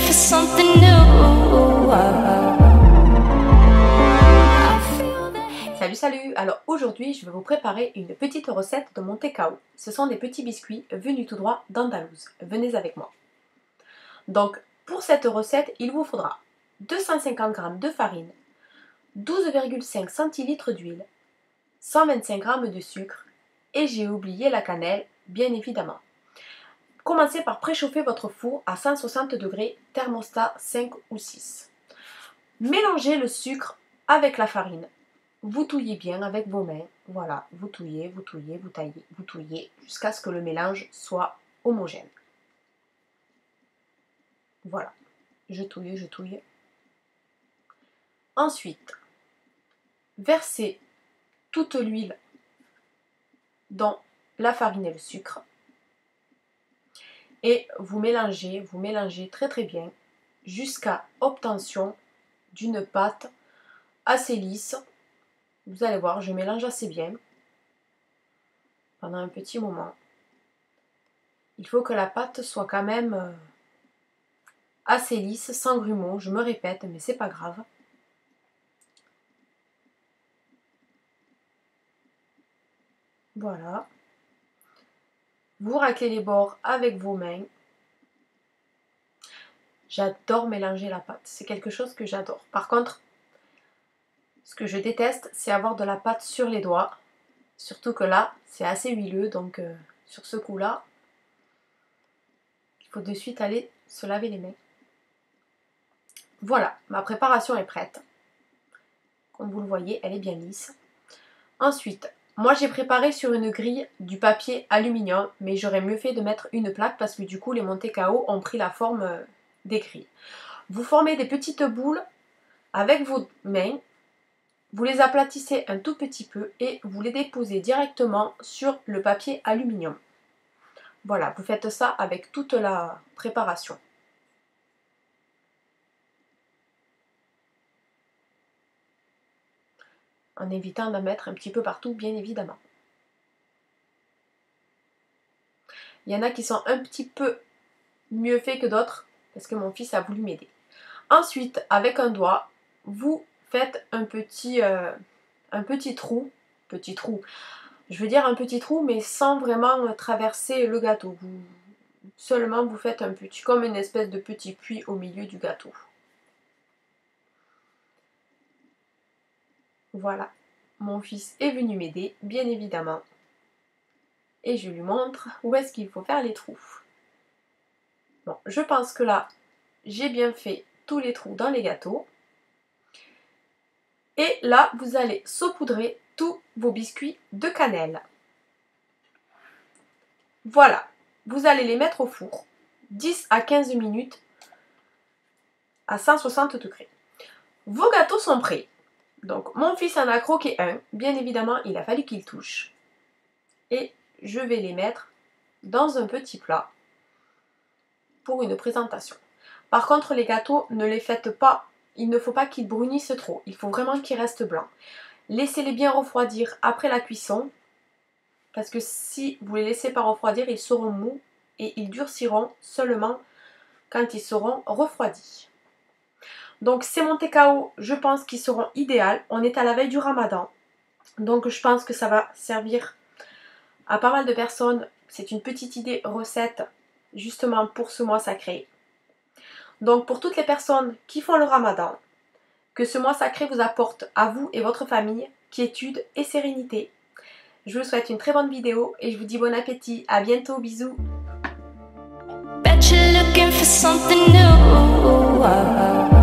for something new. Salut, alors aujourd'hui je vais vous préparer une petite recette de Monte Cao. Ce sont des petits biscuits venus tout droit d'Andalouse. Venez avec moi. Donc pour cette recette, il vous faudra 250 g de farine, 12,5 centilitres d'huile, 125 g de sucre et j'ai oublié la cannelle, bien évidemment. Commencez par préchauffer votre four à 160 degrés, thermostat 5 ou 6. Mélangez le sucre avec la farine. Vous touillez bien avec vos mains, voilà, vous touillez, vous touillez, jusqu'à ce que le mélange soit homogène. Voilà, je touille. Ensuite, versez toute l'huile dans la farine et le sucre. Et vous mélangez très bien jusqu'à obtention d'une pâte assez lisse. Vous allez voir, je mélange assez bien pendant un petit moment. Il faut que la pâte soit quand même assez lisse, sans grumeaux. Je me répète, mais c'est pas grave. Voilà. Vous raclez les bords avec vos mains. J'adore mélanger la pâte. C'est quelque chose que j'adore. Par contre, ce que je déteste, c'est avoir de la pâte sur les doigts. Surtout que là, c'est assez huileux. Donc, sur ce coup-là, il faut de suite aller se laver les mains. Voilà, ma préparation est prête. Comme vous le voyez, elle est bien lisse. Ensuite, moi j'ai préparé sur une grille du papier aluminium, mais j'aurais mieux fait de mettre une plaque parce que du coup les Monte Cao ont pris la forme des grilles. Vous formez des petites boules avec vos mains, vous les aplatissez un tout petit peu et vous les déposez directement sur le papier aluminium. Voilà, vous faites ça avec toute la préparation. En évitant d'en mettre un petit peu partout, bien évidemment. Il y en a qui sont un petit peu mieux faits que d'autres, parce que mon fils a voulu m'aider. Ensuite, avec un doigt, vous faites un petit trou. Je veux dire un petit trou, mais sans vraiment traverser le gâteau. Seulement, vous faites un petit, comme une espèce de petit puits au milieu du gâteau. Voilà, mon fils est venu m'aider, bien évidemment. Et je lui montre où est-ce qu'il faut faire les trous. Bon, je pense que là, j'ai bien fait tous les trous dans les gâteaux. Et là, vous allez saupoudrer tous vos biscuits de cannelle. Voilà, vous allez les mettre au four, 10 à 15 minutes à 160 degrés. Vos gâteaux sont prêts. Donc, mon fils en a croqué un. Bien évidemment, il a fallu qu'il touche. Et je vais les mettre dans un petit plat pour une présentation. Par contre, les gâteaux, ne les faites pas. Il ne faut pas qu'ils brunissent trop. Il faut vraiment qu'ils restent blancs. Laissez-les bien refroidir après la cuisson. Parce que si vous les laissez pas refroidir, ils seront mous. Et ils durciront seulement quand ils seront refroidis. Donc ces Monte Cao, je pense qu'ils seront idéaux. On est à la veille du Ramadan. Donc je pense que ça va servir à pas mal de personnes. C'est une petite idée recette justement pour ce mois sacré. Donc pour toutes les personnes qui font le Ramadan, que ce mois sacré vous apporte à vous et votre famille quiétude et sérénité. Je vous souhaite une très bonne vidéo et je vous dis bon appétit. À bientôt, bisous. Bet you're looking for something new.